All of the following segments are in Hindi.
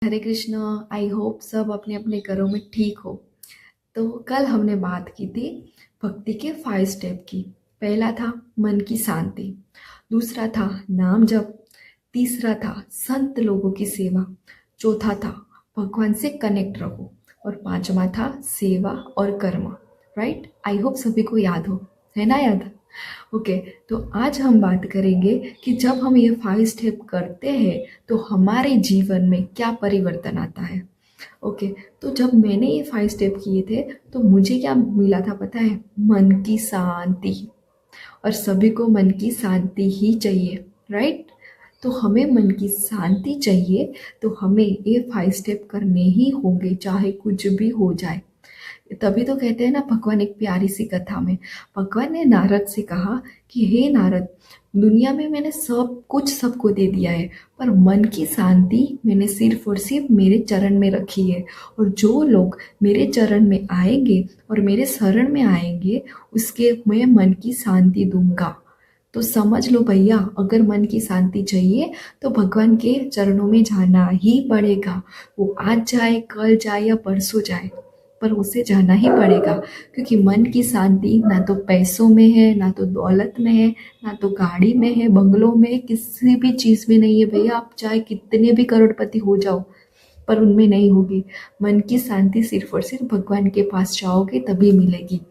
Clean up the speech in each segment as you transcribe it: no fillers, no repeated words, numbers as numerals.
हरे कृष्णा। आई होप सब अपने अपने घरों में ठीक हो। तो कल हमने बात की थी भक्ति के 5 स्टेप की। पहला था मन की शांति, दूसरा था नाम जप, तीसरा था संत लोगों की सेवा, चौथा था भगवान से कनेक्ट रहो और पांचवा था सेवा और कर्म। राइट, आई होप सभी को याद हो, है ना याद? ओके, तो आज हम बात करेंगे कि जब हम ये 5 स्टेप करते हैं तो हमारे जीवन में क्या परिवर्तन आता है। ओके, तो जब मैंने ये 5 स्टेप किए थे तो मुझे क्या मिला था पता है? मन की शांति। और सभी को मन की शांति ही चाहिए, राइट? तो हमें मन की शांति चाहिए, तो हमें ये 5 स्टेप करने ही होंगे चाहे कुछ भी हो जाए। तभी तो कहते हैं ना, भगवान एक प्यारी सी कथा में भगवान ने नारद से कहा कि हे नारद, दुनिया में मैंने सब कुछ सबको दे दिया है, पर मन की शांति मैंने सिर्फ और सिर्फ मेरे चरण में रखी है। और जो लोग मेरे चरण में आएंगे और मेरे शरण में आएंगे, उसके मैं मन की शांति दूंगा। तो समझ लो भैया, अगर मन की शांति चाहिए तो भगवान के चरणों में जाना ही पड़ेगा। वो आज जाए, कल जाए या परसों जाए, पर उसे जाना ही पड़ेगा। क्योंकि मन की शांति ना तो पैसों में है, ना तो दौलत में है, ना तो गाड़ी में है, बंगलों में, किसी भी चीज़ में नहीं है भैया। आप चाहे कितने भी करोड़पति हो जाओ, पर उनमें नहीं होगी। मन की शांति सिर्फ और सिर्फ भगवान के पास जाओगे तभी मिलेगी।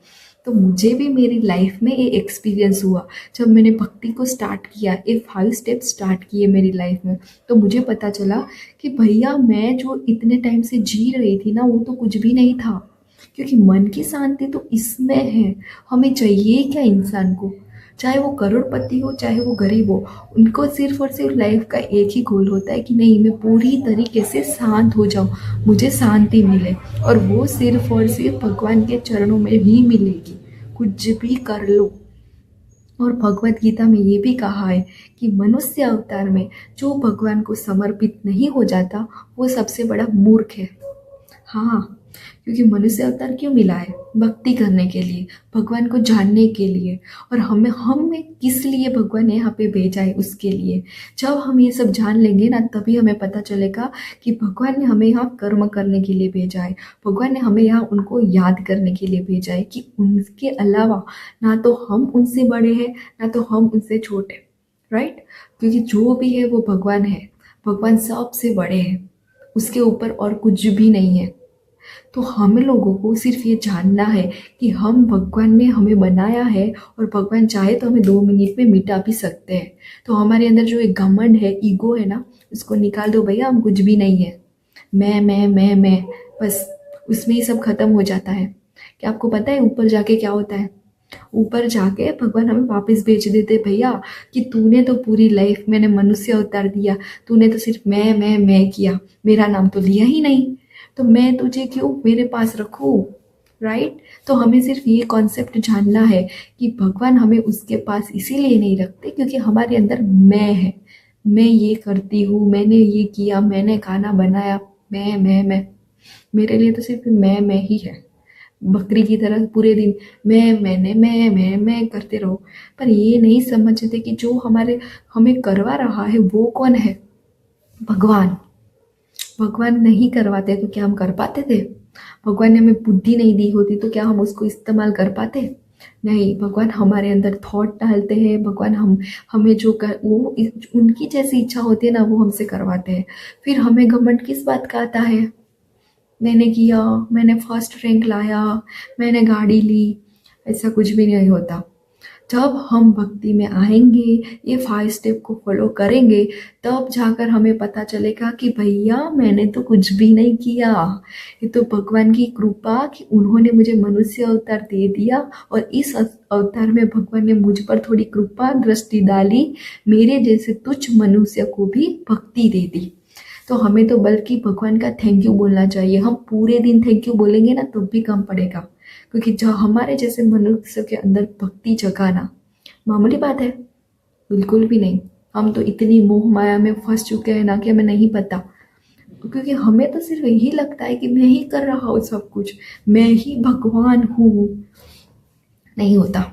तो मुझे भी मेरी लाइफ में ये एक्सपीरियंस हुआ जब मैंने भक्ति को स्टार्ट किया, ये 5 स्टेप स्टार्ट किए मेरी लाइफ में। तो मुझे पता चला कि भैया मैं जो इतने टाइम से जी रही थी ना, वो तो कुछ भी नहीं था। क्योंकि मन की शांति तो इसमें है। हमें चाहिए क्या इंसान को? चाहे वो करोड़पति हो चाहे वो गरीब हो, उनको सिर्फ और सिर्फ लाइफ का एक ही गोल होता है कि नहीं, मैं पूरी तरीके से शांत हो जाऊं, मुझे शांति मिले। और वो सिर्फ और सिर्फ भगवान के चरणों में ही मिलेगी। कुछ भी कर लो। और भगवत गीता में ये भी कहा है कि मनुष्य अवतार में जो भगवान को समर्पित नहीं हो जाता, वो सबसे बड़ा मूर्ख है। हाँ, क्योंकि मनुष्य अवतार क्यों मिला है? भक्ति करने के लिए, भगवान को जानने के लिए। और हमें किस लिए भगवान ने यहाँ पे भेजा है, उसके लिए। जब हम ये सब जान लेंगे ना, तभी हमें पता चलेगा कि भगवान ने हमें यहाँ कर्म करने के लिए भेजा है। भगवान ने हमें यहाँ उनको याद करने के लिए भेजा है कि उनके अलावा ना तो हम उनसे बड़े हैं, ना तो हम उनसे छोटे। राइट? क्योंकि जो भी है वो भगवान है। भगवान सबसे बड़े हैं, उसके ऊपर और कुछ भी नहीं है। तो हम लोगों को सिर्फ ये जानना है कि हम, भगवान ने हमें बनाया है और भगवान चाहे तो हमें 2 मिनट में मिटा भी सकते हैं। तो हमारे अंदर जो एक घमंड है, ईगो है ना, उसको निकाल दो भैया, हम कुछ भी नहीं है। मैं, बस उसमें ही सब खत्म हो जाता है। क्या आपको पता है ऊपर जाके क्या होता है? ऊपर जाके भगवान हमें वापस भेज देते भैया कि तूने तो पूरी लाइफ, मैंने मनुष्य अवतार दिया, तूने तो सिर्फ मैं किया, मेरा नाम तो लिया ही नहीं, तो मैं तुझे क्यों मेरे पास रखूं? राइट? तो हमें सिर्फ ये कॉन्सेप्ट जानना है कि भगवान हमें उसके पास इसीलिए नहीं रखते क्योंकि हमारे अंदर मैं है। मैं ये करती हूँ, मैंने ये किया, मैंने खाना बनाया, मैं मेरे लिए तो सिर्फ मैं ही है। बकरी की तरह पूरे दिन मैं करते रहो। पर ये नहीं समझते कि जो हमें करवा रहा है वो कौन है? भगवान। भगवान नहीं करवाते तो क्या हम कर पाते थे? भगवान ने हमें बुद्धि नहीं दी होती तो क्या हम उसको इस्तेमाल कर पाते? नहीं, भगवान हमारे अंदर थॉट डालते हैं। भगवान हमें जो कर, वो उनकी जैसी इच्छा होती है ना, वो हमसे करवाते हैं। फिर हमें घमंड किस बात का आता है? मैंने किया, मैंने फर्स्ट रैंक लाया, मैंने गाड़ी ली। ऐसा कुछ भी नहीं होता। जब हम भक्ति में आएंगे, ये 5 स्टेप को फॉलो करेंगे, तब जाकर हमें पता चलेगा कि भैया मैंने तो कुछ भी नहीं किया। ये तो भगवान की कृपा कि उन्होंने मुझे मनुष्य अवतार दे दिया और इस अवतार में भगवान ने मुझ पर थोड़ी कृपा दृष्टि डाली, मेरे जैसे तुच्छ मनुष्य को भी भक्ति दे दी। तो हमें तो बल्कि भगवान का थैंक यू बोलना चाहिए। हम पूरे दिन थैंक यू बोलेंगे ना तो भी कम पड़ेगा। क्योंकि जो हमारे जैसे मनुष्य के अंदर भक्ति जगाना मामूली बात है? बिल्कुल भी नहीं। हम तो इतनी मोह माया में फंस चुके हैं ना कि हमें नहीं पता। क्योंकि हमें तो सिर्फ यही लगता है कि मैं ही कर रहा हूँ सब कुछ, मैं ही भगवान हूँ। नहीं होता।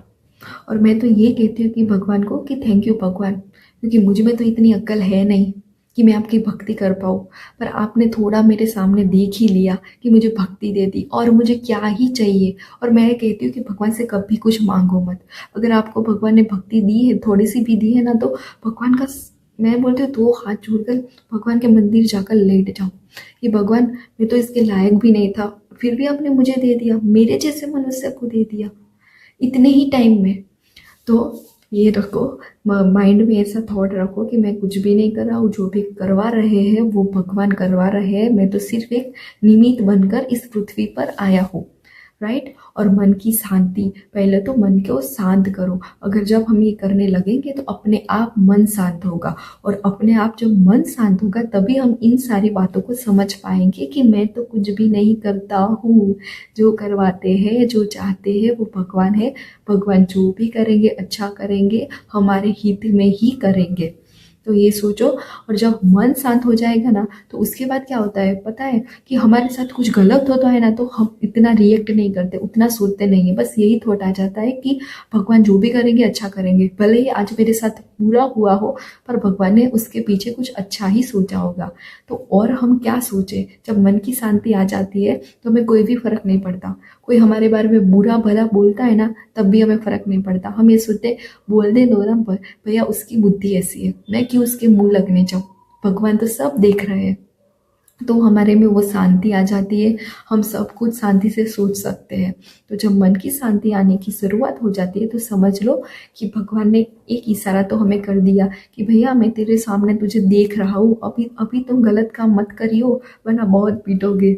और मैं तो ये कहती हूँ कि भगवान को कि थैंक यू भगवान, क्योंकि मुझ में तो इतनी अक्ल है नहीं। कि मैं आपकी भक्ति कर पाऊँ, पर आपने थोड़ा मेरे सामने देख ही लिया कि मुझे भक्ति दे दी, और मुझे क्या ही चाहिए। और मैं कहती हूँ कि भगवान से कभी कुछ मांगो मत। अगर आपको भगवान ने भक्ति दी है, थोड़ी सी भी दी है ना, तो भगवान का मैं बोलती हूँ 2 हाथ जोड़कर भगवान के मंदिर जाकर लेट जाओ कि भगवान, मैं तो इसके लायक भी नहीं था, फिर भी आपने मुझे दे दिया, मेरे जैसे मनुष्य को दे दिया इतने ही टाइम में। तो ये रखो, माइंड में ऐसा थॉट रखो कि मैं कुछ भी नहीं कर रहा हूँ, जो भी करवा रहे हैं वो भगवान करवा रहे हैं, मैं तो सिर्फ एक निमित्त बनकर इस पृथ्वी पर आया हूँ। राइट। और मन की शांति, पहले तो मन को शांत करो। अगर जब हम ये करने लगेंगे तो अपने आप मन शांत होगा, और अपने आप जब मन शांत होगा तभी हम इन सारी बातों को समझ पाएंगे कि मैं तो कुछ भी नहीं करता हूँ, जो करवाते हैं, जो चाहते हैं वो भगवान है। भगवान जो भी करेंगे अच्छा करेंगे, हमारे हित में ही करेंगे। तो ये सोचो। और जब मन शांत हो जाएगा ना, तो उसके बाद क्या होता है पता है, कि हमारे साथ कुछ गलत होता है ना, तो हम इतना रिएक्ट नहीं करते, उतना सोचते नहीं है। बस यही थॉट आ जाता है कि भगवान जो भी करेंगे अच्छा करेंगे, भले ही आज मेरे साथ बुरा हुआ हो, पर भगवान ने उसके पीछे कुछ अच्छा ही सोचा होगा। तो और हम क्या सोचे, जब मन की शांति आ जाती है तो हमें कोई भी फर्क नहीं पड़ता। कोई हमारे बारे में बुरा भला बोलता है ना, तब भी हमें फर्क नहीं पड़ता। हम ये सोचते, बोल दे दो ना, भैया उसकी बुद्धि ऐसी है, मैं क्यों उसके मुंह लगने जाऊं, भगवान तो सब देख रहे हैं। तो हमारे में वो शांति आ जाती है, हम सब कुछ शांति से सोच सकते हैं। तो जब मन की शांति आने की शुरुआत हो जाती है तो समझ लो कि भगवान ने एक इशारा तो हमें कर दिया कि भैया मैं तेरे सामने तुझे देख रहा हूँ, अभी अभी तुम गलत काम मत करियो, वरना बहुत पीटोगे।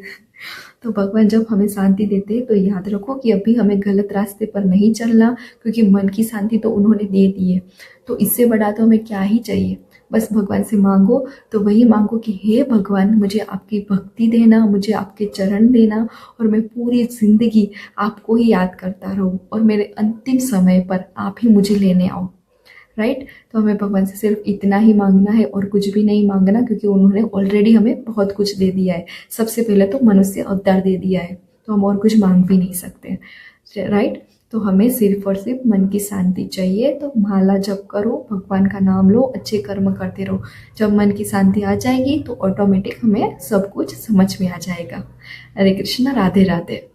तो भगवान जब हमें शांति देते हैं तो याद रखो कि अभी हमें गलत रास्ते पर नहीं चलना, क्योंकि मन की शांति तो उन्होंने दे दी है। तो इससे बड़ा तो हमें क्या ही चाहिए। बस भगवान से मांगो, तो वही मांगो कि हे भगवान, मुझे आपकी भक्ति देना, मुझे आपके चरण देना, और मैं पूरी जिंदगी आपको ही याद करता रहूं, और मेरे अंतिम समय पर आप ही मुझे लेने आओ। राइट। तो हमें भगवान से सिर्फ इतना ही मांगना है, और कुछ भी नहीं मांगना, क्योंकि उन्होंने ऑलरेडी हमें बहुत कुछ दे दिया है। सबसे पहले तो मनुष्य अवतार दे दिया है, तो हम और कुछ मांग भी नहीं सकते। राइट। तो हमें सिर्फ और सिर्फ मन की शांति चाहिए। तो माला जप करो, भगवान का नाम लो, अच्छे कर्म करते रहो। जब मन की शांति आ जाएगी तो ऑटोमेटिक हमें सब कुछ समझ में आ जाएगा। हरे कृष्णा, राधे राधे।